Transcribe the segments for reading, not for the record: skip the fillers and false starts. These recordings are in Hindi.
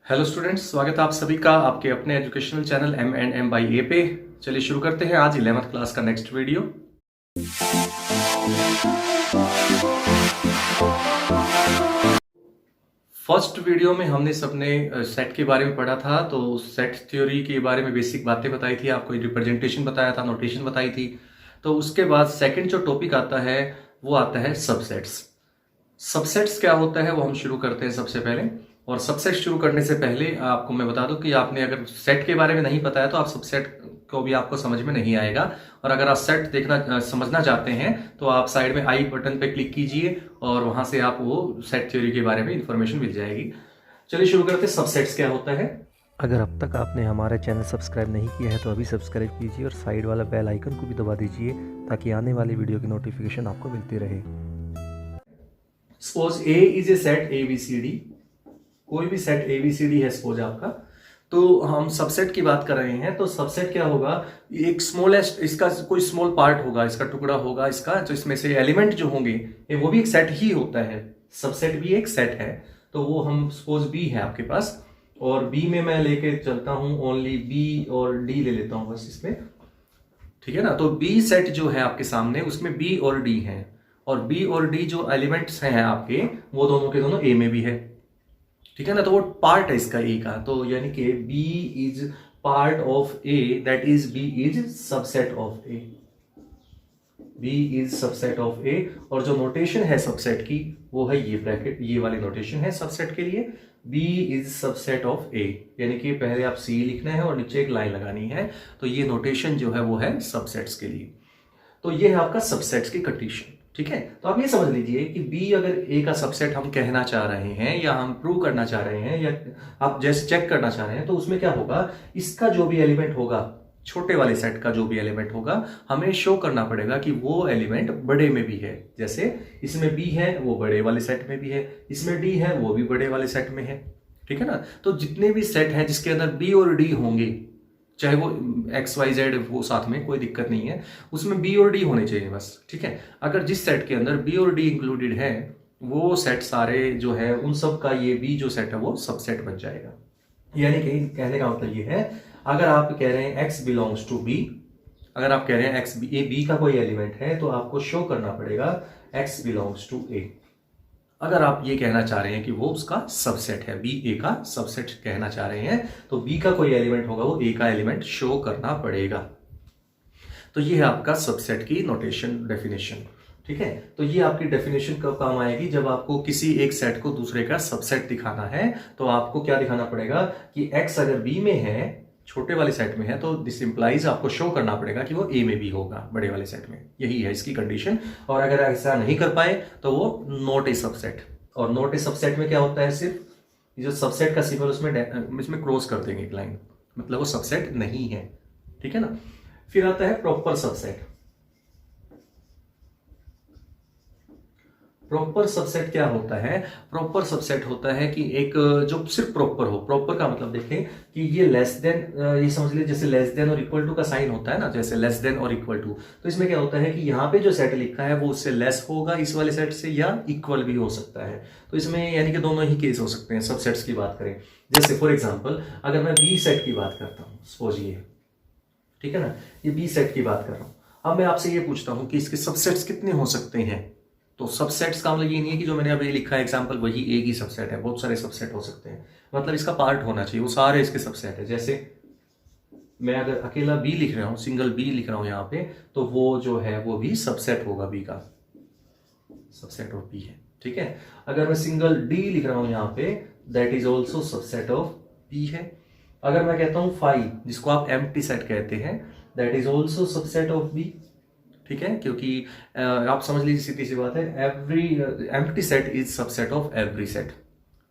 हेलो स्टूडेंट्स, स्वागत है आप सभी का आपके अपने educational channel M&M by A पे। चलिए शुरू करते हैं आज 11th क्लास का नेक्स्ट वीडियो। फर्स्ट वीडियो में हमने सबने सेट के बारे में पढ़ा था, तो सेट थ्योरी के बारे में बेसिक बातें बताई थी, आपको रिप्रेजेंटेशन बताया था, नोटेशन बताई थी। तो उसके बाद सेकंड जो टॉपिक आता है वो आता है सबसेट्स। सबसेट्स क्या होता है वो हम शुरू करते हैं सबसे पहले। और सबसेट शुरू करने से पहले आपको मैं बता दूं कि आपने अगर सेट के बारे में नहीं पता है तो आप सबसेट को भी आपको समझ में नहीं आएगा। और अगर आप सेट देखना समझना चाहते हैं तो आप साइड में आई बटन पे क्लिक कीजिए और वहां से आप वो सेट थ्योरी के बारे में इंफॉर्मेशन मिल जाएगी। चलिए शुरू करते हैं, सबसेट्स क्या होता है। अगर अब तक आपने हमारा चैनल सब्सक्राइब नहीं किया है तो अभी सब्सक्राइब कीजिए और साइड वाला बेल आइकन को भी दबा दीजिए ताकि आने वाली वीडियो की नोटिफिकेशन आपको मिलती रहे। Suppose A is a set ABCD, कोई भी सेट ABCD है सपोज आपका, तो हम सबसेट की बात कर रहे हैं। तो सबसेट क्या होगा, एक स्मॉलेस्ट, इसका कोई स्मॉल पार्ट होगा, इसका टुकड़ा होगा इसका, तो इसमें से एलिमेंट जो होंगे वो भी एक सेट ही होता है। सबसेट भी एक सेट है। तो वो हम सपोज बी है आपके पास, और बी में मैं लेके चलता हूं ओनली बी और डी ले लेता हूं बस इसमें, ठीक है ना। तो बी सेट जो है आपके सामने उसमें बी और डी है, और बी और डी जो एलिमेंट्स हैं आपके वो दोनों के दोनों ए में भी है, ठीक है ना। तो वो पार्ट है इसका ए का, तो यानी कि B is part of A, that is B is subset of A. B is subset of A. और जो नोटेशन है सबसेट की वो है ये ब्रैकेट, ये वाली नोटेशन है सबसेट के लिए। B is subset of A, यानी कि पहले आप सी लिखना है और नीचे एक लाइन लगानी है। तो ये नोटेशन जो है वो है सबसेट्स के लिए। तो ये है आपका सबसेट्स की कंडीशन, ठीक है। तो आप ये समझ लीजिए कि बी अगर ए का सबसेट हम कहना चाह रहे हैं या हम प्रूव करना चाह रहे हैं या आप जैसे चेक करना चाह रहे हैं, तो उसमें क्या होगा, इसका जो भी एलिमेंट होगा, छोटे वाले सेट का जो भी एलिमेंट होगा, हमें शो करना पड़ेगा कि वो एलिमेंट बड़े में भी है। जैसे इसमें बी है वो बड़े वाले सेट में भी है, इसमें डी है वो भी बड़े वाले सेट में है, ठीक है ना। तो जितने भी सेट हैं जिसके अंदर बी और डी होंगे, चाहे वो XYZ वो साथ में, कोई दिक्कत नहीं है, उसमें बी और डी होने चाहिए बस, ठीक है। अगर जिस सेट के अंदर बी और डी इंक्लूडेड है वो सेट सारे जो है उन सब का ये बी जो सेट है वो सबसेट बन जाएगा। यानी कि कहने का मतलब ये है, अगर आप कह रहे हैं X बिलोंग्स टू B, अगर आप कह रहे हैं B का कोई एलिमेंट है तो आपको शो करना पड़ेगा X बिलोंग्स टू A। अगर आप ये कहना चाह रहे हैं कि वो उसका सबसेट है, बी ए का सबसेट कहना चाह रहे हैं, तो बी का कोई एलिमेंट होगा वो ए का एलिमेंट शो करना पड़ेगा। तो ये है आपका सबसेट की नोटेशन डेफिनेशन, ठीक है। तो ये आपकी डेफिनेशन कब काम आएगी, जब आपको किसी एक सेट को दूसरे का सबसेट दिखाना है। तो आपको क्या दिखाना पड़ेगा कि एक्स अगर बी में है, छोटे वाले सेट में है, तो दिस इंप्लाइज आपको शो करना पड़ेगा कि वो ए में भी होगा, बड़े वाले सेट में। यही है इसकी कंडीशन। और अगर ऐसा नहीं कर पाए तो वो नॉट ए सबसेट। और नॉट ए सबसेट में क्या होता है, सिर्फ जो सबसेट का सिंबल उसमें क्रॉस कर देंगे एक लाइन, मतलब वो सबसेट नहीं है, ठीक है ना। फिर आता है प्रॉपर सबसेट। प्रॉपर सबसेट क्या होता है, प्रॉपर सबसेट होता है कि एक जो सिर्फ प्रॉपर हो। प्रॉपर का मतलब देखें कि ये लेस देन, ये समझ लीजिए जैसे लेस देन और इक्वल टू का साइन होता है ना, जैसे लेस देन और इक्वल टू। तो इसमें क्या होता है कि यहाँ पे जो सेट लिखा है वो उससे लेस होगा इस वाले सेट से, या इक्वल भी हो सकता है। तो इसमें यानी कि दोनों ही केस हो सकते हैं सबसेट्स की बात करें। जैसे फॉर एग्जाम्पल अगर मैं बी सेट की बात करता हूँ, सपोज ये, ठीक है ना, ये बी सेट की बात कर रहा हूँ। अब मैं आपसे ये पूछता हूँ कि इसके सबसेट्स कितने हो सकते हैं। तो सबसेट्स का मतलब ये नहीं है कि जो मैंने अभी लिखा है एग्जांपल वही एक ही सबसेट है, बहुत सारे सबसेट हो सकते हैं। मतलब इसका पार्ट होना चाहिए, वो सारे इसके सबसेट है। जैसे मैं अगर अकेला बी लिख रहा हूँ, सिंगल बी लिख रहा हूँ यहाँ पे, तो वो जो है वो भी सबसेट होगा, बी का सबसेट ऑफ बी है, ठीक है। अगर मैं सिंगल डी लिख रहा हूँ यहाँ पे, that is also subset of B है। अगर मैं कहता हूँ 5, जिसको आप एम्प्टी सेट कहते हैं, that is also subset of B, ठीक है। क्योंकि आप समझ लीजिए सीधी सी बात है, every empty set is subset of every set,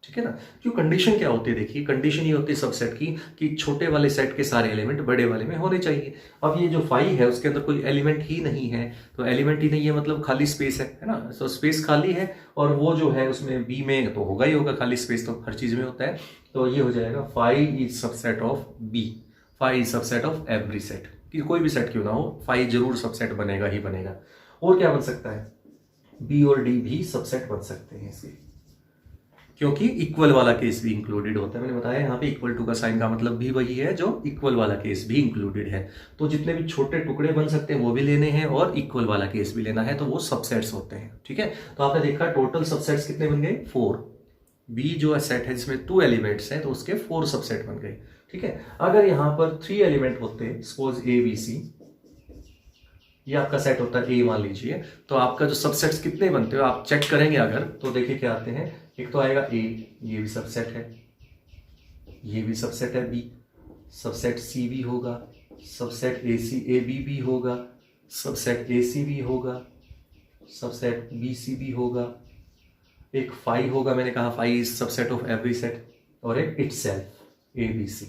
ठीक है ना। क्यों, कंडीशन क्या होती है, देखिए कंडीशन ये होती है सबसेट की कि छोटे वाले सेट के सारे एलिमेंट बड़े वाले में होने चाहिए। अब ये जो 5 है उसके अंदर कोई एलिमेंट ही नहीं है, तो एलिमेंट ही नहीं है मतलब खाली स्पेस है ना। तो स्पेस खाली है और वो जो है उसमें बी में तो होगा ही होगा, खाली स्पेस तो हर चीज में होता है। तो ये हो जाएगा 5 is subset of B, 5 is subset of every set, कि कोई भी सेट क्यों ना हो 5 जरूर सबसेट बनेगा ही बनेगा। और क्या बन सकता है, बी और डी भी सबसेट बन सकते हैं इसके। क्योंकि इक्वल वाला केस भी इंक्लूडेड होता है। मैंने बताया यहाँ पे इक्वल टू का साइन का मतलब भी वही है जो इक्वल वाला केस भी इंक्लूडेड है। तो जितने भी छोटे टुकड़े बन सकते हैं वो भी लेने हैं और इक्वल वाला केस भी लेना है, तो वो सबसेट्स होते हैं। ठीक है, तो आपने देखा टोटल सबसेट्स कितने बन गए 4। बी जो सेट है जिसमें 2 एलिमेंट्स हैं तो उसके 4 सबसेट बन गए। ठीक है, अगर यहाँ पर 3 एलिमेंट होते, सपोज ए बी सी, ये आपका सेट होता है ए मान लीजिए, तो आपका जो सबसेट्स कितने बनते हो आप चेक करेंगे अगर, तो देखिए क्या आते हैं। एक तो आएगा ए, ये भी सबसेट है, ये भी सबसेट है बी, सबसेट सी भी होगा, subset A C A B भी होगा, सबसेट ए सी भी होगा, सबसेट बी सी भी होगा, एक फाई होगा, मैंने कहा phi is subset of every set, और एक इटसेल्फ ए बी सी।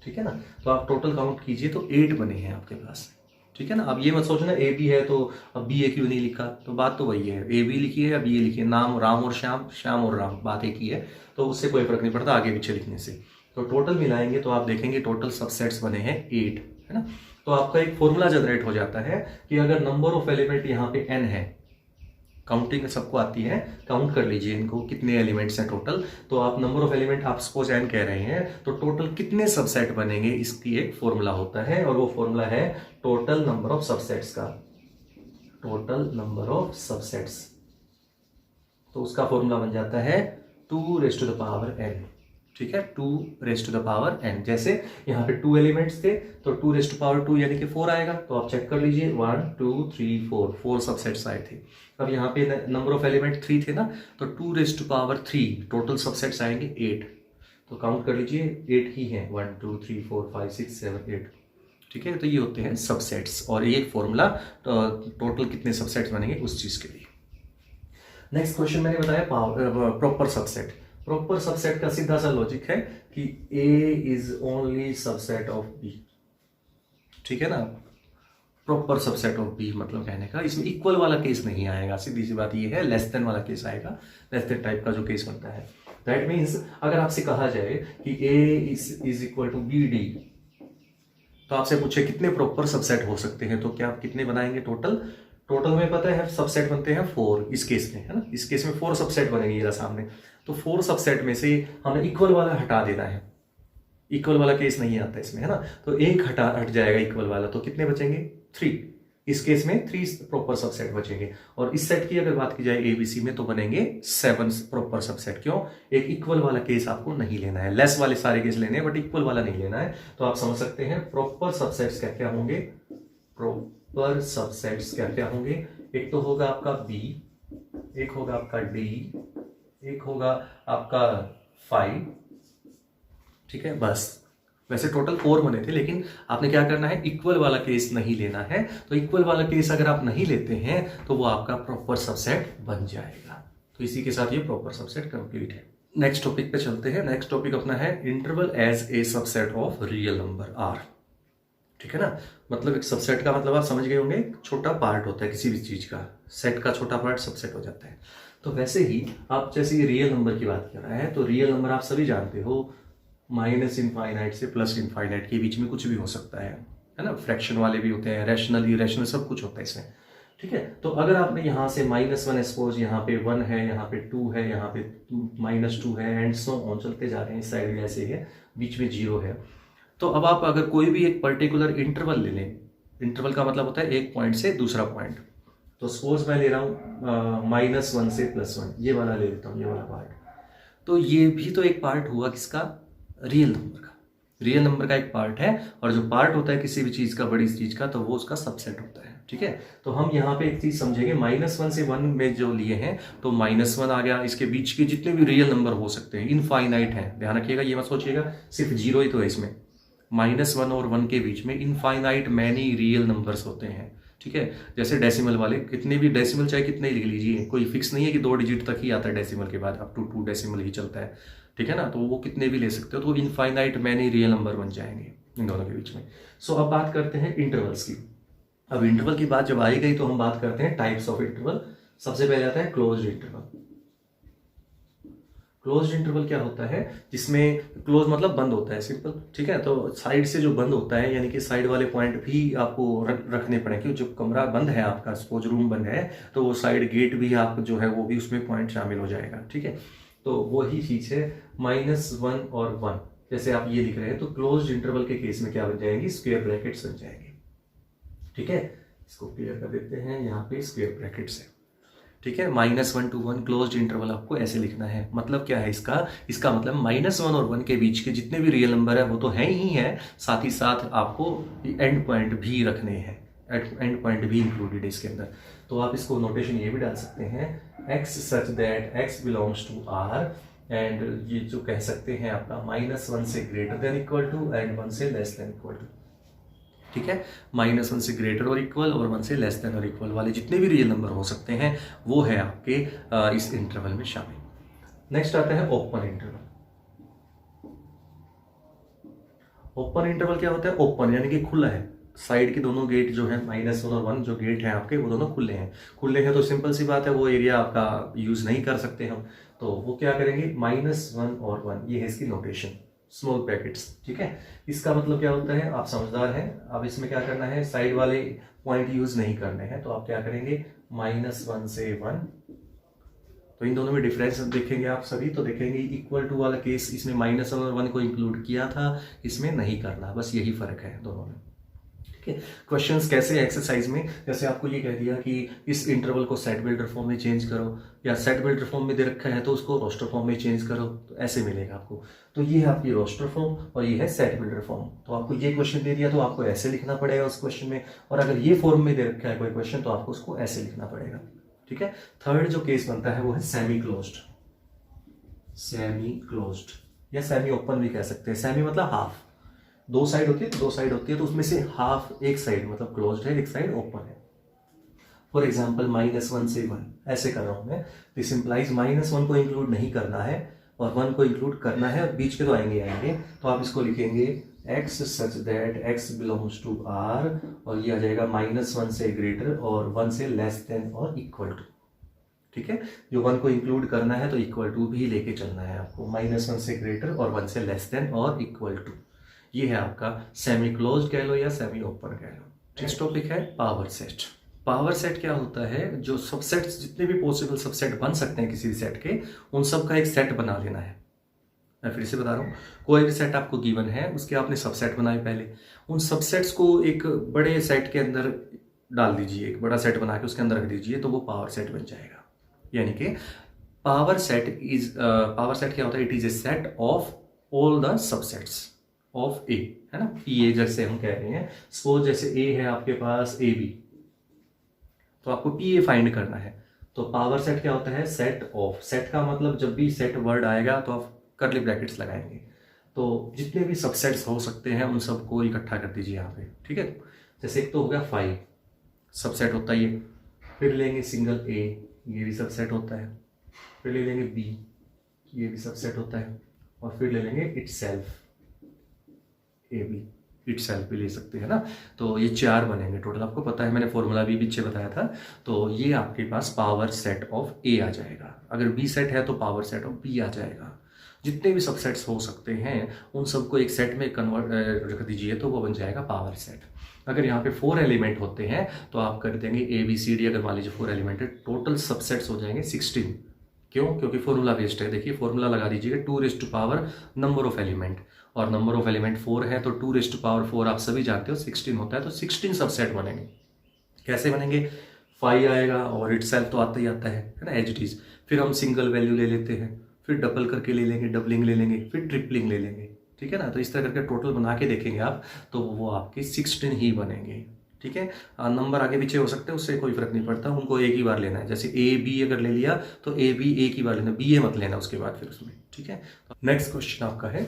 ठीक है ना, तो आप टोटल काउंट कीजिए तो 8 बने हैं आपके पास। ठीक है ना, अब ये मत सोचना ए बी है तो अब बी ए क्यों नहीं लिखा, तो बात तो वही है, ए बी लिखी है या बी ए लिखी है, नाम राम और श्याम, श्याम और राम, बात एक ही है, तो उससे कोई फर्क नहीं पड़ता आगे पीछे लिखने से। तो टोटल मिलाएंगे तो आप देखेंगे टोटल सबसेट्स बने हैं 8, है ना। तो आपका एक फॉर्मूला जनरेट हो जाता है कि अगर नंबर ऑफ एलिमेंट यहाँ पे n है, काउंटिंग सबको आती है, काउंट कर लीजिए इनको कितने एलिमेंट्स हैं टोटल, तो आप नंबर ऑफ एलिमेंट आप सपोज n कह रहे हैं तो टोटल कितने सबसेट बनेंगे इसकी एक फॉर्मूला होता है, और वो फॉर्मूला है टोटल नंबर ऑफ सबसेट्स का, टोटल नंबर ऑफ सबसेट्स। तो उसका फॉर्मूला बन जाता है 2n। ठीक है, 2n। जैसे यहाँ पे 2 एलिमेंट्स थे तो 2 यानी कि 4 आएगा, तो आप चेक कर लीजिए 1 2 3 4 सबसेट्स आए थे। अब यहाँ पे नंबर ऑफ एलिमेंट 3 थे ना, तो 2 टोटल सबसेट्स आएंगे 8, तो काउंट कर लीजिए 8 ही हैं, 1 2 3 4 5 6 7 8। ठीक है, तो ये होते हैं सबसेट्स, और ये फॉर्मूला टोटल कितने सबसेट्स बनेंगे उस चीज के लिए। नेक्स्ट क्वेश्चन मैंने बताया प्रॉपर सबसेट। प्रॉपर सबसेट का सीधा सा लॉजिक है कि A is only subset of B। ठीक है ना, प्रॉपर सबसेट ऑफ B मतलब कहने का इसमें इक्वल वाला केस नहीं आएगा, सीधी सी बात ये है, लेस देन वाला केस आएगा, लेस देन टाइप का जो केस बनता है। दैट मीन्स अगर आपसे कहा जाए कि A is equal to BD, तो आपसे पूछे कितने प्रॉपर सबसेट हो सकते हैं, तो क्या आप कितने बनाएंगे टोटल में पता है सबसेट बनते हैं 4 इस केस में, है ना। इस केस में 4 सबसेट बनेंगे ये सामने, तो 4 सबसेट में से हमें इक्वल वाला हटा देना है, इक्वल वाला केस नहीं आता इसमें, है ना। तो एक हट जाएगा इक्वल वाला, तो कितने बचेंगे 3। इस केस में 3 प्रॉपर सबसेट बचेंगे, और इस सेट की अगर बात की जाए ABC में तो बनेंगे 7 प्रॉपर सबसेट। क्यों, एक इक्वल वाला केस आपको नहीं लेना है, लेस वाले सारे केस लेने हैं बट इक्वल वाला नहीं लेना है। तो आप समझ सकते हैं प्रॉपर सबसेट्स क्या क्या होंगे, प्रॉपर सबसेट्स क्या क्या होंगे। एक तो होगा आपका B, एक होगा आपका D, एक होगा आपका 5। ठीक है, बस। वैसे टोटल 4 बने थे, लेकिन आपने क्या करना है, इक्वल वाला केस नहीं लेना है। तो इक्वल वाला केस अगर आप नहीं लेते हैं तो वो आपका प्रॉपर सबसेट बन जाएगा। तो इसी के साथ ये प्रॉपर सबसेट कंप्लीट है। नेक्स्ट टॉपिक पे चलते हैं। नेक्स्ट टॉपिक अपना है interval as a subset of real number R। ठीक है ना, मतलब एक सबसेट का मतलब आप समझ गए होंगे, छोटा पार्ट होता है किसी भी चीज का, सेट का छोटा पार्ट सबसेट हो जाता है। तो वैसे ही आप जैसे रियल नंबर की बात कर रहे हैं, तो रियल नंबर आप सभी जानते हो माइनस इनफाइनाइट से प्लस इनफाइनाइट के बीच में कुछ भी हो सकता है ना। फ्रैक्शन वाले भी होते हैं, रैशनल इरेशनल सब कुछ होता है इसमें। ठीक है, तो अगर आपने यहाँ से -1 सपोज यहाँ पे 1 है, यहाँ पे 2 है, यहाँ पे -2 है, एंड सो ऑन चलते जा रहे हैं, इस साइड भी ऐसे है, बीच में 0 है। तो अब आप अगर कोई भी एक पर्टिकुलर इंटरवल ले लें, इंटरवल का मतलब होता है एक पॉइंट से दूसरा पॉइंट। तो सपोज मैं ले रहा हूँ -1 से +1, ये वाला ले लेता हूँ, ये वाला पार्ट। तो ये भी तो एक पार्ट हुआ किसका, रियल नंबर का। रियल नंबर का एक पार्ट है, और जो पार्ट होता है किसी भी चीज का, बड़ी चीज का, तो वो उसका सबसेट होता है। ठीक है, तो हम यहाँ पे एक चीज समझेंगे, -1 से 1 में जो लिए हैं, तो -1 आ गया, इसके बीच के जितने भी रियल नंबर हो सकते हैं इनफाइनाइट हैं, ध्यान रखिएगा, ये मत सोचिएगा सिर्फ 0 ही तो है इसमें। -1 और 1 के बीच में इनफाइनाइट मैनी रियल नंबर्स होते हैं। ठीक है, जैसे डेसिमल वाले, कितने भी डेसिमल चाहे कितने लिख लीजिए, कोई फिक्स नहीं है कि 2 डिजिट तक ही आता है डेसिमल के बाद, अप टू 2 डेसिमल ही चलता है। ठीक है ना, तो वो कितने भी ले सकते हो, तो इनफाइनाइट मैनी रियल नंबर बन जाएंगे इन दोनों के बीच में। सो अब बात करते हैं इंटरवल्स की। अब इंटरवल की बात जब आई गई तो हम बात करते हैं टाइप्स ऑफ इंटरवल। सबसे पहले आता है क्लोज्ड इंटरवल। क्लोज्ड इंटरवल क्या होता है, जिसमें क्लोज मतलब बंद होता है, सिंपल। ठीक है, तो साइड से जो बंद होता है, यानी कि साइड वाले पॉइंट भी आपको रखने पड़ेंगे। जो कमरा बंद है आपका, सपोज रूम बंद है, तो वो साइड गेट भी आप जो है वो भी उसमें पॉइंट शामिल हो जाएगा। ठीक है, तो वही चीज है -1 और 1। जैसे आप ये लिख रहे हैं तो क्लोज्ड इंटरवल के केस में क्या बन जाएंगी, स्क्वायर ब्रैकेट्स बन जाएंगे। ठीक है, इसको क्लियर कर देते हैं, यहाँ पे स्क्वायर ब्रैकेट्स है। ठीक है, -1 to 1 क्लोज्ड इंटरवल आपको ऐसे लिखना है। मतलब क्या है इसका मतलब -1 और 1 के बीच के जितने भी रियल नंबर है वो तो है ही है, साथ ही साथ आपको एंड पॉइंट भी रखने हैं, एंड पॉइंट भी इंक्लूडेड है इसके अंदर। तो आप इसको नोटेशन ये भी डाल सकते हैं, x such that x belongs to R, and ये जो कह सकते हैं आपका -1 से greater than equal to and 1 से लेस देन इक्वल टू। ठीक है, -1 से ग्रेटर और इक्वल और 1 से लेस देन और इक्वल वाले जितने भी रियल नंबर हो सकते हैं वो है आपके इस इंटरवल में शामिल। नेक्स्ट आता है ओपन इंटरवल। ओपन इंटरवल क्या होता है, ओपन यानी कि खुला है, साइड के दोनों गेट जो है -1 और 1 जो गेट हैं आपके वो दोनों खुले हैं। खुले हैं तो सिंपल सी बात है वो एरिया आपका यूज नहीं कर सकते हम, तो वो क्या करेंगे, -1 और 1, ये है इसकी नोटेशन, स्मॉल ब्रैकेट्स। ठीक है, इसका मतलब क्या होता है, आप समझदार हैं, अब इसमें क्या करना है, साइड वाले पॉइंट यूज नहीं करने हैं, तो आप क्या करेंगे, -1 से 1। तो इन दोनों में डिफरेंस देखेंगे आप सभी, तो देखेंगे इक्वल टू वाला केस इसमें -1 और 1 को इंक्लूड किया था, इसमें नहीं करना, बस यही फर्क है दोनों में। क्वेश्चंस कैसे एक्सरसाइज में, जैसे आपको ये कह दिया कि इस इंटरवल को सेट बिल्डर फॉर्म में चेंज करो, या सेट बिल्डर फॉर्म में दे रखा है तो उसको रोस्टर फॉर्म में चेंज करो, तो ऐसे मिलेगा आपको। तो ये है आपकी रोस्टर फॉर्म और ये है सेट बिल्डर फॉर्म। तो आपको ये क्वेश्चन दे दिया तो आपको ऐसे लिखना पड़ेगा उस क्वेश्चन में, और अगर ये फॉर्म में दे रखा है कोई क्वेश्चन तो आपको उसको ऐसे लिखना पड़ेगा। ठीक है, थर्ड जो केस बनता है वो है सेमी क्लोज्ड। सेमी क्लोज्ड या सेमी ओपन भी कह सकते हैं। सेमी मतलब हाफ, दो साइड होती है तो दो साइड होती है, तो उसमें से हाफ एक साइड मतलब क्लोज्ड है, एक साइड ओपन है। फॉर एग्जाम्पल -1 से 1 ऐसे कर रहा हूं मैं, दिस इंप्लाइज -1 को इंक्लूड नहीं करना है और 1 को इंक्लूड करना है, बीच के तो आएंगे। तो आप इसको लिखेंगे x such that x belongs to R, और ये आ जाएगा -1 से ग्रेटर और 1 से लेस देन और इक्वल टू। ठीक है, जो 1 को इंक्लूड करना है तो इक्वल टू भी लेके चलना है आपको, -1 से ग्रेटर और 1 से लेस देन और इक्वल टू। ये है आपका सेमी क्लोज कह लो या सेमी ओपन कह लो। नेक्स्ट टॉपिक है पावर सेट। पावर सेट क्या होता है, जो सबसेट्स जितने भी पॉसिबल सबसेट बन सकते हैं किसी भी सेट के, उन सब का एक सेट बना लेना है। मैं फिर से बता रहा हूँ, कोई भी सेट आपको गिवन है, उसके आपने सबसेट बनाए पहले, उन सबसेट्स को एक बड़े सेट के अंदर डाल दीजिए, एक बड़ा सेट बना के उसके अंदर रख दीजिए, तो वो पावर सेट बन जाएगा। यानी कि पावर सेट क्या होता है, it is a set of all the subsets of A, है ना, पी ए जैसे हम कह रहे हैं। सपोज जैसे ए है आपके पास ए बी, तो आपको पी ए फाइंड करना है। तो पावर सेट क्या होता है, सेट ऑफ, सेट का मतलब जब भी सेट वर्ड आएगा तो आप कर्ली ब्रैकेट्स लगाएंगे, तो जितने भी सबसेट्स हो सकते हैं उन सबको इकट्ठा कर दीजिए यहाँ पे। ठीक है, जैसे एक तो हो गया 5 सबसेट होता है ये, फिर लेंगे सिंगल ए, ये भी सबसेट होता है, फिर ले लेंगे बी, ये भी सबसेट होता है, और फिर ले लेंगे इटसेल्फ, ए बी, इटसेल्फ भी ले सकते हैं ना। तो ये 4 बनेंगे टोटल, आपको पता है, मैंने फॉर्मूला भी पीछे बताया था। तो ये आपके पास पावर सेट ऑफ ए आ जाएगा। अगर बी सेट है तो पावर सेट ऑफ बी आ जाएगा। जितने भी सबसेट्स हो सकते हैं उन सबको एक सेट में कन्वर्ट रख दीजिए तो वो बन जाएगा पावर सेट। अगर यहाँ पे 4 एलिमेंट होते हैं तो आप कर देंगे ए बी सी डी, अगर मान लीजिए 4 एलिमेंट है, टोटल सबसेट्स हो जाएंगे 16। क्यों? क्योंकि फॉर्मूला बेस्ड है। देखिए फॉर्मूला लगा दीजिएगा 2 नंबर ऑफ एलिमेंट, और नंबर ऑफ एलिमेंट 4 है तो 2 आप सभी जानते हो 16 होता है, तो 16 सबसेट बनेंगे। कैसे बनेंगे? 5 आएगा और इटसेल्फ तो आता ही आता है ना, एज इट इज। फिर हम सिंगल वैल्यू ले लेते हैं, फिर डबल करके ले लेंगे, डबलिंग ले लेंगे, फिर ट्रिपलिंग ले लेंगे। ठीक है ना, तो इस तरह करके टोटल बना के देखेंगे आप तो वो आपके 16 ही बनेंगे। ठीक है, नंबर आगे पीछे हो सकते हैं, उससे कोई फर्क नहीं पड़ता, उनको एक ही बार लेना है। जैसे ए बी अगर ले लिया तो ए बी एक ही बार लेना, बी ए मत लेना उसके बाद फिर उसमें। ठीक है, नेक्स्ट क्वेश्चन आपका है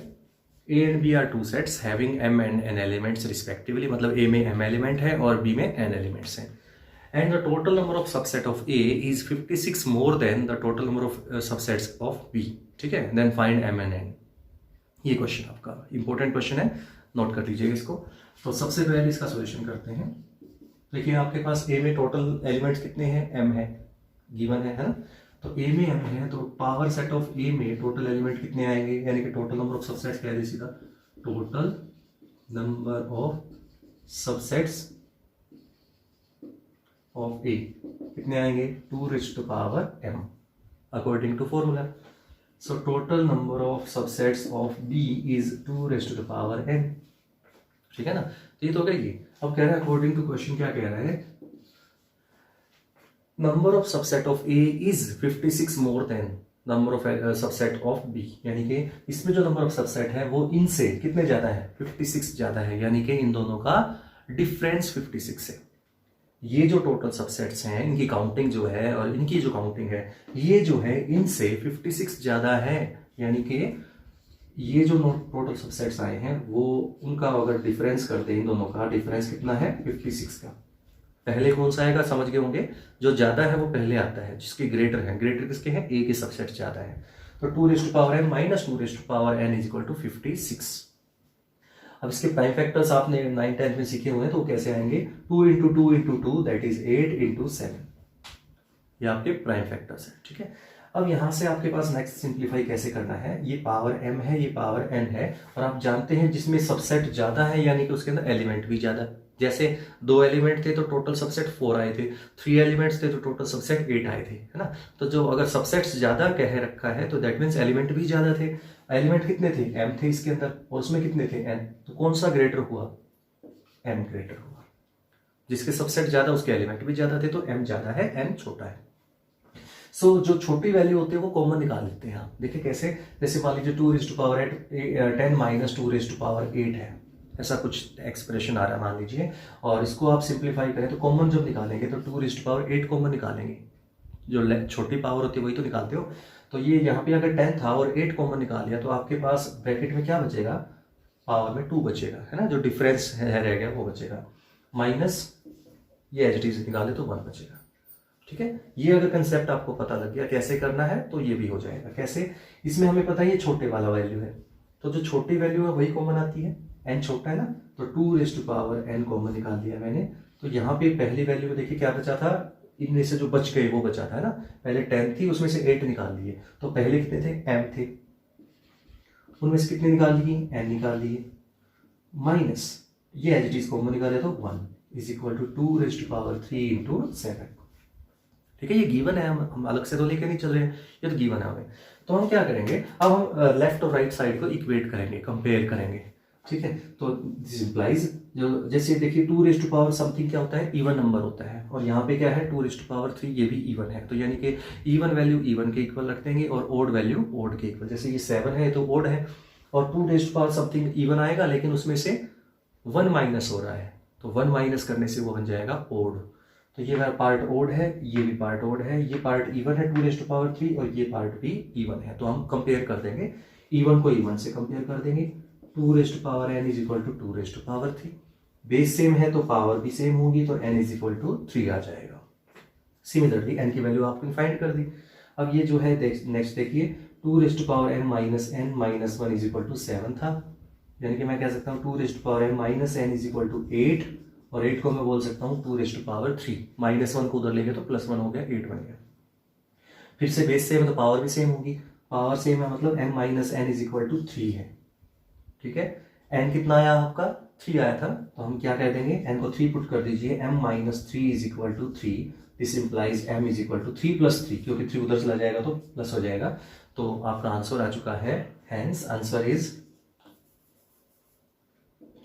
A and B are 2 sets having m and n elements respectively, मतलब ए में एम एलिमेंट है और बी में एन एलिमेंट्स हैं, and the total number of subset of A is 56 more than the total number of subsets of B. ठीक है, then find m and n. ये क्वेश्चन आपका इंपॉर्टेंट क्वेश्चन है, नोट कर लीजिएगा इसको। तो सबसे पहले इसका सॉल्यूशन करते हैं। देखिए आपके पास ए में टोटल एलिमेंट्स कितने हैं, एम है, गिवन है ना। तो ए में एम है तो पावर सेट ऑफ ए में टोटल एलिमेंट कितने आएंगे, यानी कि टोटल नंबर ऑफ सबसेट्स कह दे सीधा, total number of subsets of A कितने आएंगे, 2 m according to formula. So total number of subsets of B is 2 raised to the power n। ठीक है ना, तो ये तो हो गई। अब कह रहा है अकॉर्डिंग टू क्वेश्चन क्या कह रहा है, number of subset of A is 56 more than number of subset of B, यानी कि इसमें जो नंबर ऑफ सबसेट है वो इनसे कितने ज्यादा है, 56 ज्यादा है, यानी कि इन दोनों का डिफरेंस 56 है। ये जो टोटल सबसेट्स हैं इनकी काउंटिंग जो है और इनकी जो काउंटिंग है ये जो है इनसे 56 ज्यादा है, यानी कि ये जो टोटल सबसेट्स आए हैं वो उनका अगर डिफरेंस करते हैं इन दोनों का डिफरेंस कितना है 56 का। पहले कौन सा आएगा समझ गए होंगे, जो ज्यादा है वो पहले आता है, जिसके ग्रेटर है, ग्रेटर किसके हैं, ए के सबसेट ज्यादा है। तो 2 raised to power n minus 2 raised to power n is equal to 56। अब इसके प्राइम फैक्टर्स आपने 9th 10th में सीखे हुए हैं, तो कैसे आएंगे, 2 into 2 into 2 that is 8 into 7, ये आपके प्राइम फैक्टर्स है। ठीक है, अब यहां से आपके पास नेक्स्ट सिंप्लीफाई कैसे करना है, ये पावर m है, ये पावर n है, और आप जानते हैं जिसमें सबसेट ज्यादा है यानी कि उसके अंदर एलिमेंट भी ज्यादा है। जैसे 2 एलिमेंट थे तो टोटल सबसेट 4 आए थे, 3 एलिमेंट्स थे तो टोटल सबसेट 8 आए थे, है ना। तो जो अगर सबसेट्स ज्यादा कह रखा है तो दैट मीन्स एलिमेंट भी ज्यादा थे। एलिमेंट कितने थे, m थे इसके अंदर, और उसमें कितने थे, n, तो कौन सा ग्रेटर हुआ, m ग्रेटर हुआ। जिसके सबसेट ज्यादा उसके एलिमेंट भी ज्यादा थे, तो m ज्यादा है n छोटा है। सो जो छोटी वैल्यू होती है वो कॉमन निकाल लेते हैं आप। देखिए कैसे, जैसे मान लीजिए 2 raised to power 10 minus 2 raised to power 8 है, ऐसा कुछ एक्सप्रेशन आ रहा है मान लीजिए, और इसको आप सिंप्लीफाई करें तो कॉमन जब निकालेंगे तो 2 raised to power 8 कॉमन निकालेंगे, जो छोटी पावर होती है वही तो निकालते हो। तो ये यहाँ पे अगर 10 था और 8 कॉमन निकाल लिया तो आपके पास ब्रैकेट में क्या बचेगा, पावर में 2 बचेगा, है ना, जो डिफरेंस है रह गया वो बचेगा, माइनस ये एज इट इज निकाले तो 1 बचेगा। ठीक है, ये अगर कंसेप्ट आपको पता लग गया कैसे करना है तो ये भी हो जाएगा। कैसे, इसमें हमें पता है ये छोटे वाला वैल्यू है, तो जो छोटी वैल्यू है वही कॉमन आती है, n छोटा है ना, तो 2 raised to power n common निकाल दिया मैंने। तो यहाँ पे पहली वैल्यू में देखिए क्या बचा था, इनमें से जो बच गए वो बचा था, है ना, पहले 10 थी उसमें से 8 निकाल लिए, तो पहले कितने थे, m थे, उनमें से कितने निकाल लिए, n निकाल लिए, माइनस ये एज इट इज कॉमन निकाले तो 1 is equal to 2 raised to power 3 into 7। ठीक है, ये गिवन है, हम अलग से तो लेकर नहीं चल रहे हैं, ये तो गिवन है हमें। तो हम क्या करेंगे, अब हम लेफ्ट और राइट साइड को इक्वेट करेंगे, कंपेयर करेंगे। ठीक है, तो दिस इंप्लाइज, जो जैसे देखिए 2 raised to power समथिंग क्या होता है, इवन नंबर होता है, और यहाँ पे क्या है 2 raised to power 3, ये भी इवन है, तो यानी कि इवन वैल्यू इवन के इक्वल रख देंगे और ओड वैल्यू ओड के इक्वल। जैसे ये 7 है तो ओड है, और 2 raised to power something even आएगा लेकिन उसमें से 1 माइनस हो रहा है, तो 1 माइनस करने से वो बन जाएगा ओड। तो ये पार्ट ओड है, ये भी पार्ट ओड है, ये पार्ट इवन है 2 raised to power 3 और ये पार्ट भी इवन है। तो हम कंपेयर कर देंगे, इवन को इवन से कंपेयर कर देंगे, 2 raised to power n is equal to 2 raised to power 3, base same है तो पावर भी सेम होगी, तो n इज इक्वल टू 3 आ जाएगा। सिमिलरली n की वैल्यू आपने फाइंड कर दी। अब ये जो है नेक्स्ट देखिए 2 raised to power n minus 1 is equal to 7 था, यानी कि मैं कह सकता हूँ 2 raised to power n minus n is equal to 8, और 8 को मैं बोल सकता हूँ 2 raised to power 3, माइनस 1 को उधर ले गए तो प्लस 1 हो गया, 8 बन गया। फिर से बेस सेम है तो पावर भी सेम होगी, पावर सेम है मतलब m minus n is equal to 3 है। ठीक है, n कितना आया आपका, 3 आया था, तो हम क्या कह देंगे, n को 3 पुट कर दीजिए, m minus 3 is equal to 3, this implies m is equal to 3 plus 3, क्योंकि 3 उधर चला जाएगा तो प्लस हो जाएगा। तो आपका आंसर आ चुका है, हेंस आंसर इज,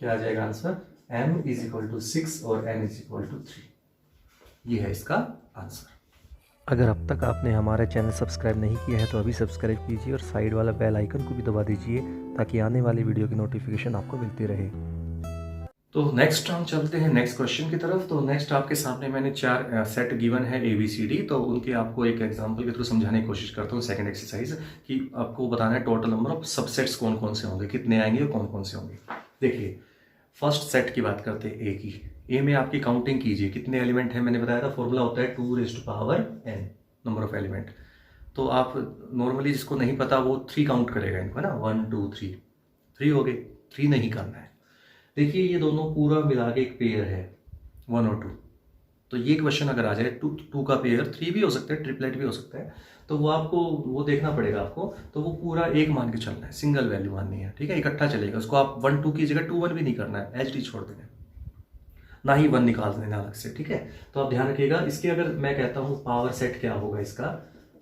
क्या आ जाएगा answer, m is equal to 6 और n इज इक्वल टू 3, ये है इसका आंसर। अगर अब तक आपने हमारा चैनल सब्सक्राइब नहीं किया है तो अभी सब्सक्राइब कीजिए और साइड वाला बेल आइकन को भी दबा दीजिए ताकि आने वाली वीडियो की नोटिफिकेशन आपको मिलती रहे। तो नेक्स्ट हम चलते हैं नेक्स्ट क्वेश्चन की तरफ। तो नेक्स्ट आपके सामने मैंने 4 सेट गिवन है ABCD, तो उनके आपको एक एग्जांपल के थ्रू समझाने की कोशिश करता हूँ। सेकंड एक्सरसाइज कि आपको बताना है टोटल नंबर ऑफ सबसेट्स कौन कौन से होंगे, कितने आएंगे और कौन कौन से होंगे। देखिए फर्स्ट सेट की बात करते हैं A की। A में आपकी काउंटिंग कीजिए, कितने एलिमेंट हैं, मैंने बताया था फॉर्मूला होता है 2 raised to power n number of element. तो आप नॉर्मली जिसको नहीं पता वो 3 काउंट करेगा इनको, है ना, 1 2 3 हो गए, 3 नहीं करना है। देखिए ये दोनों पूरा मिला के एक पेयर है 1 और 2, तो ये क्वेश्चन अगर आ जाए 2 का पेयर 3 भी हो सकता है, ट्रिपलेट भी हो सकता है, तो वो आपको वो देखना पड़ेगा आपको, तो वो पूरा एक मान के चलना है, सिंगल वैल्यू माननी है। ठीक है, इकट्ठा चलेगा, उसको आप 1 2 की जगह 2 1 भी नहीं करना है, एच डी छोड़ देना, ना ही 1 निकाल देना अलग से। ठीक है, तो आप ध्यान रखिएगा। इसके अगर मैं कहता हूँ पावर सेट क्या होगा इसका,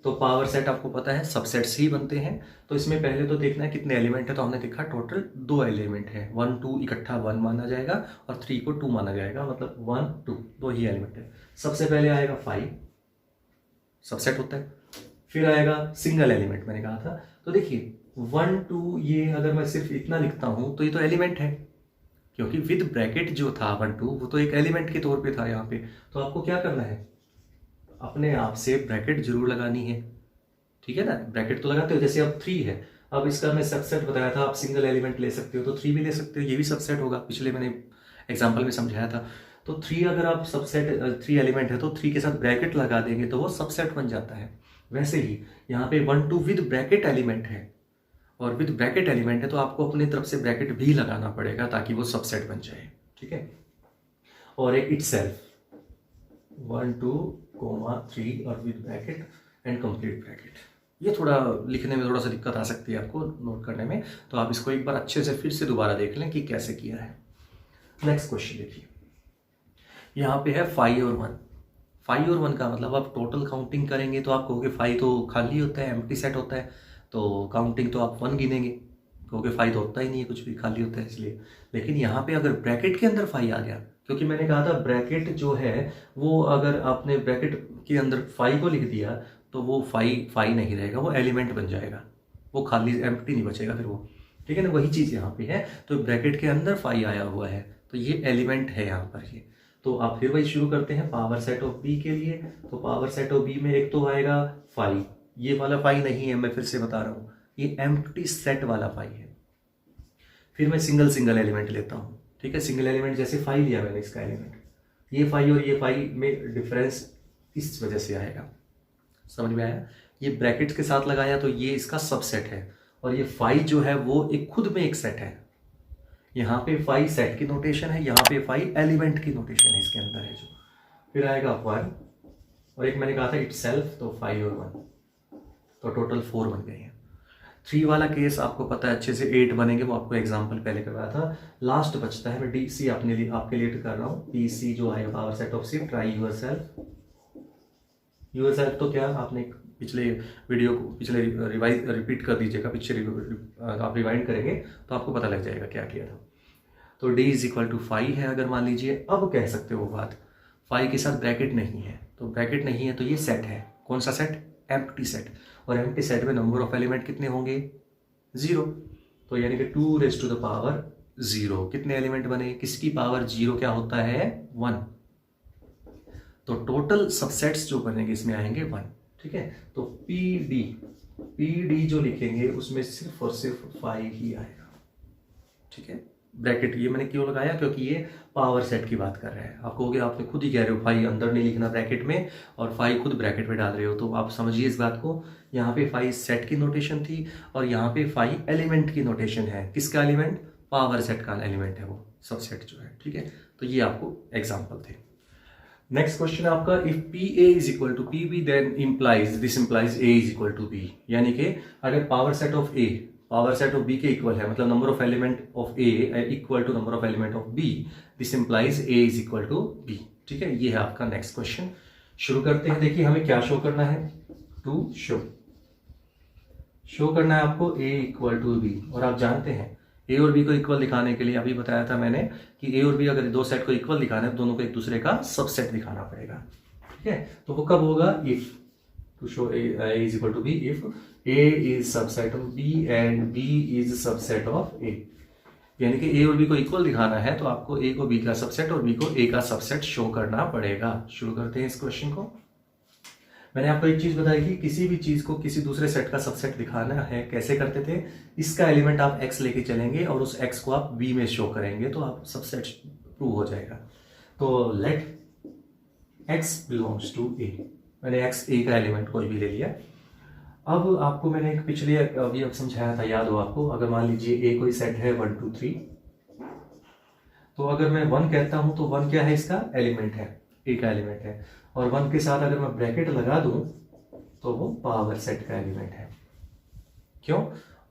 तो पावर सेट आपको पता है सबसेट्स ही बनते हैं। तो इसमें पहले तो देखना है कितने एलिमेंट है, तो हमने देखा टोटल 2 एलिमेंट है, 1 2 इकट्ठा 1 माना जाएगा और 3 को 2 माना जाएगा, मतलब 1 2 2 ही एलिमेंट है। सबसे पहले आएगा 5 सबसेट होता है, फिर आएगा सिंगल एलिमेंट मैंने कहा था। तो देखिए 1 2 ये अगर मैं सिर्फ इतना लिखता हूं तो ये तो एलिमेंट है, क्योंकि विद ब्रैकेट जो था 1 2 वो तो एक एलिमेंट के तौर पे था यहाँ पे। तो आपको क्या करना है, अपने आप से ब्रैकेट जरूर लगानी है, ठीक है ना। ब्रैकेट तो लगाते हो, जैसे अब 3 है, अब इसका मैं सबसेट बताया था, आप सिंगल एलिमेंट ले सकते हो तो 3 भी ले सकते हो, ये भी सबसेट होगा, पिछले मैंने एग्जांपल में समझाया था। तो 3 अगर आप सबसेट 3 एलिमेंट है तो 3 के साथ ब्रैकेट लगा देंगे तो वो सबसेट बन जाता है। वैसे ही यहाँ पे 1 2 विद ब्रैकेट एलिमेंट है, और विद ब्रैकेट एलिमेंट है तो आपको अपनी तरफ से ब्रैकेट भी लगाना पड़ेगा ताकि वो सबसेट बन जाए, ठीक है। और एक इटसेल्फ 1 2 3 और with bracket and complete bracket, ये थोड़ा लिखने में थोड़ा सा दिक्कत आ सकती है आपको नोट करने में, तो आप इसको एक बार अच्छे से फिर से दोबारा देख लें कि कैसे किया है। नेक्स्ट क्वेश्चन देखिए, यहाँ पे है 5 और 1। 5 और 1 का मतलब आप टोटल काउंटिंग करेंगे तो आप कहोगे 5 तो खाली होता है, एम्प्टी सेट होता है, तो काउंटिंग तो आप 1 गिनेंगे, कहोगे 5 तो होता ही नहीं है, कुछ भी खाली होता है इसलिए। लेकिन यहाँ पे अगर ब्रैकेट के अंदर 5 आ गया, क्योंकि मैंने कहा था ब्रैकेट जो है वो अगर आपने ब्रैकेट के अंदर 5 को लिख दिया तो वो 5 नहीं रहेगा, वो एलिमेंट बन जाएगा, वो खाली एम्प्टी नहीं बचेगा फिर वो, ठीक है ना। वही चीज़ यहाँ पे है, तो ब्रैकेट के अंदर 5 आया हुआ है तो ये एलिमेंट है यहाँ पर ये। तो आप फिर वही शुरू करते हैं पावर सेट ऑफ बी के लिए। तो पावर सेट ऑफ बी में एक तो आएगा 5, ये वाला 5 नहीं है, मैं फिर से बता रहा हूँ, ये एम्प्टी सेट वाला 5 है। फिर मैं सिंगल एलिमेंट लेता हूँ, ठीक है। सिंगल एलिमेंट जैसे 5 लिया मैंने, इसका एलिमेंट ये 5 और ये 5 में डिफरेंस इस वजह से आएगा, समझ में आया। ये ब्रैकेट्स के साथ लगाया तो ये इसका सबसेट है, और ये 5 जो है वो एक खुद में एक सेट है। यहाँ पे 5 सेट की नोटेशन है, यहाँ पे 5 एलिमेंट की नोटेशन है इसके अंदर है जो। फिर आएगा 1 और एक मैंने कहा था इटसेल्फ, तो 5 और 1 तो टोटल 4 बन गए हैं। 3 वाला केस आपको पता है अच्छे से, 8 बनेंगे, वो आपको एग्जांपल पहले करवाया था। लास्ट बचता है, मैं डी सी आपके लिए कर रहा हूँ, पी सी जो आएगा power set of C, try yourself. तो क्या आपने पिछले वीडियो को रिपीट कर दीजिएगा, आप रिवाइंड करेंगे तो आपको पता लग जाएगा क्या किया था। तो d इज इक्वल टू 5 है अगर मान लीजिए, अब कह सकते हो बात 5 के साथ ब्रैकेट नहीं है, तो ब्रैकेट नहीं है तो ये सेट है, कौन सा सेट, एम्प्टी सेट, और एम्प्टी सेट में नंबर ऑफ एलिमेंट कितने होंगे, 0, तो यानी कि 2 रेज़ टू द पावर 0 कितने एलिमेंट बने, किसकी पावर 0 क्या होता है, 1, तो टोटल सबसेट्स जो बनेंगे इसमें आएंगे 1, ठीक है। तो पी डी जो लिखेंगे उसमें सिर्फ और सिर्फ 5 ही आएगा, ठीक है। ब्रैकेट ये मैंने क्यों लगाया, क्योंकि ये पावर सेट की बात कर रहा है। आप कहोगे आपने खुद ही कह रहे हो 5 अंदर नहीं लिखना ब्रैकेट में, और 5 खुद ब्रैकेट में डाल रहे हो, तो आप समझिए इस बात को। यहाँ पे 5 सेट की नोटेशन थी और यहाँ पे 5 एलिमेंट की नोटेशन है। किसका एलिमेंट, पावर सेट का एलिमेंट है वो सबसेट जो है, ठीक है। तो ये आपको एग्जाम्पल थे। नेक्स्ट क्वेश्चन आपका, if P A is equal to P B then this implies A is equal to B, यानी कि अगर power set of A power set of B के इक्वल है, मतलब number of element of A equal to number of element of B, this implies A is equal to B, ठीक है। ये है आपका नेक्स्ट क्वेश्चन। शुरू करते हैं। देखिए हमें क्या शो करना है, टू शो करना है आपको ए इक्वल टू बी, और आप जानते हैं ए और बी को इक्वल दिखाने के लिए अभी बताया था मैंने कि ए और बी अगर दो सेट को इक्वल दिखाना है तो दोनों को एक दूसरे का सबसेट दिखाना पड़ेगा, ठीक है। तो वो कब होगा, if to show A is equal to B, if A is subset of B and B is subset of A, यानी कि ए और बी को इक्वल दिखाना है तो आपको ए को बी का सबसेट और बी को ए का सबसेट शो करना पड़ेगा। शुरू करते हैं इस क्वेश्चन को। मैंने आपको एक चीज बताई कि किसी भी चीज को किसी दूसरे सेट का सबसेट दिखाना है, कैसे करते थे, इसका एलिमेंट आप x लेके चलेंगे और उस x को आप b में शो करेंगे तो आप सबसेट प्रूव हो जाएगा। तो let x belongs to a, मैंने x a का एलिमेंट कोई भी ले लिया। अब आपको मैंने एक पिछले अभी अब समझाया था, याद हो आपको, अगर मान लीजिए a कोई सेट है 1 2 3, तो अगर मैं 1 कहता हूं तो 1 क्या है, इसका एलिमेंट है, a का एलिमेंट है, और 1 के साथ अगर मैं ब्रैकेट लगा दूं तो वो पावर सेट का एलिमेंट है। क्यों,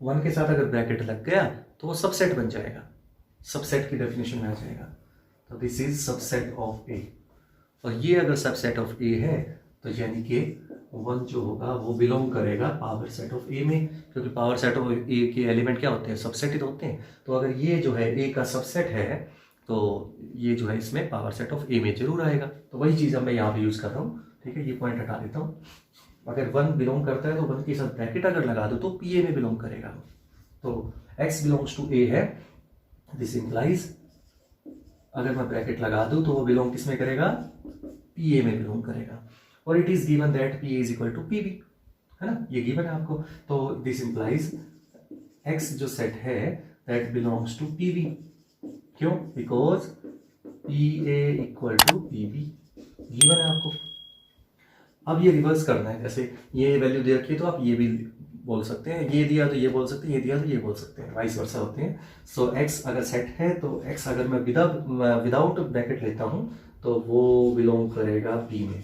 1 के साथ अगर ब्रैकेट लग गया तो वो सबसेट बन जाएगा, सबसेट की डेफिनेशन में आ जाएगा। तो this is subset of A, और ये अगर सबसेट ऑफ ए है तो यानी कि 1 जो होगा वो बिलोंग करेगा पावर सेट ऑफ ए में, क्योंकि पावर सेट ऑफ ए के एलिमेंट क्या होते हैं, सबसेट ही तो होते हैं। तो अगर ये जो है ए का सबसेट है तो ये जो है इसमें पावर सेट ऑफ ए में जरूर आएगा। तो वही चीज़ अब मैं यहाँ पे यूज़ कर रहा हूँ, ठीक है। ये पॉइंट हटा देता हूँ। अगर 1 बिलोंग करता है तो 1 के साथ ब्रैकेट अगर लगा दो तो पी ए में बिलोंग करेगा। तो x बिलोंग्स टू ए है, दिस इंप्लाइज अगर मैं ब्रैकेट लगा दूं तो वो बिलोंग किस में करेगा, पी ए में बिलोंग करेगा। और it is given that P A is equal to P B, है ना, ये गिवन है आपको। तो दिस इंप्लाइज x जो सेट है that belongs to P B. क्यों? Because P A equal to P B given है आपको। अब ये रिवर्स करना है, जैसे ये वैल्यू दे रखी है तो आप ये भी बोल सकते हैं, ये दिया तो ये बोल सकते हैं, ये दिया तो ये बोल सकते हैं, वाइस वर्सा होते हैं। सो x अगर सेट है तो x अगर मैं विदाउट ब्रैकेट लेता हूं तो वो बिलोंग करेगा b में,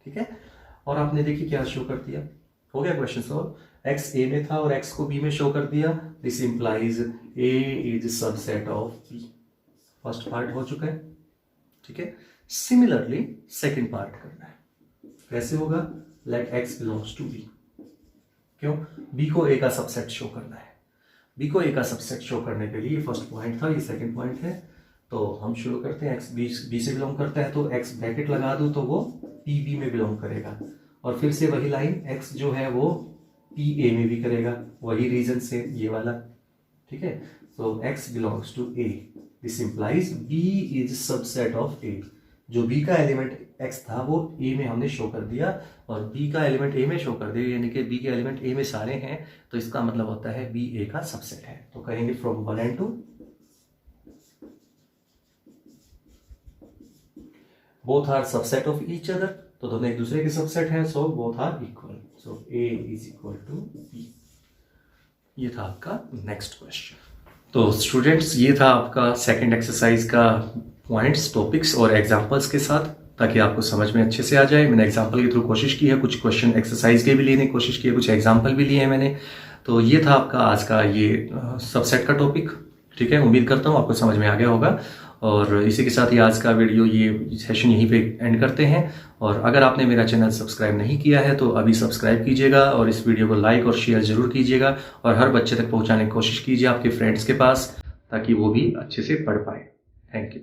ठीक है। और आपने देखिए क्या शो कर दिया, हो गया क्वेश्चन सॉल्व। x a में था और x को b में शो कर दिया, this implies a is subset of b। First part हो चुका है, ठीक है। सिमिलरली सेकेंड पार्ट करना है, कैसे होगा, let x belongs to b। क्यों? b को a का सबसेट शो करना है। b को a का सबसेट शो करने के लिए फर्स्ट पॉइंट था, ये सेकंड पॉइंट है। तो हम शुरू करते हैं, x b से बिलोंग करता है तो x ब्रैकेट लगा दूं तो वो p b में बिलोंग करेगा। और फिर से वही लाइन, x जो है वो p a में भी करेगा, वही रीजन से ये वाला, ठीक है। तो x belongs to a, this implies b is subset of a। जो b का एलिमेंट x था वो a में हमने शो कर दिया और b का एलिमेंट a में शो कर दिया, यानी कि b के एलिमेंट a में सारे हैं, तो इसका मतलब होता है b a का सबसेट है। तो कहेंगे from 1 and 2 both are subset of each other, तो दोनों एक दूसरे के सबसेट हैं, so both are equal, so a is equal to b। ये था आपका नेक्स्ट क्वेश्चन। तो स्टूडेंट्स ये था आपका सेकंड एक्सरसाइज का पॉइंट्स, टॉपिक्स और एग्जांपल्स के साथ, ताकि आपको समझ में अच्छे से आ जाए। मैंने एग्जांपल के थ्रू कोशिश की है, कुछ क्वेश्चन एक्सरसाइज के भी लेने की कोशिश की है, कुछ एग्जांपल भी लिए हैं मैंने। तो ये था आपका आज का ये सबसेट का टॉपिक, ठीक है। उम्मीद करता हूँ आपको समझ में आ गया होगा। और इसी के साथ ही आज का वीडियो, ये सेशन यहीं पे एंड करते हैं। और अगर आपने मेरा चैनल सब्सक्राइब नहीं किया है तो अभी सब्सक्राइब कीजिएगा और इस वीडियो को लाइक और शेयर जरूर कीजिएगा और हर बच्चे तक पहुंचाने की कोशिश कीजिए आपके फ्रेंड्स के पास, ताकि वो भी अच्छे से पढ़ पाए। Thank you.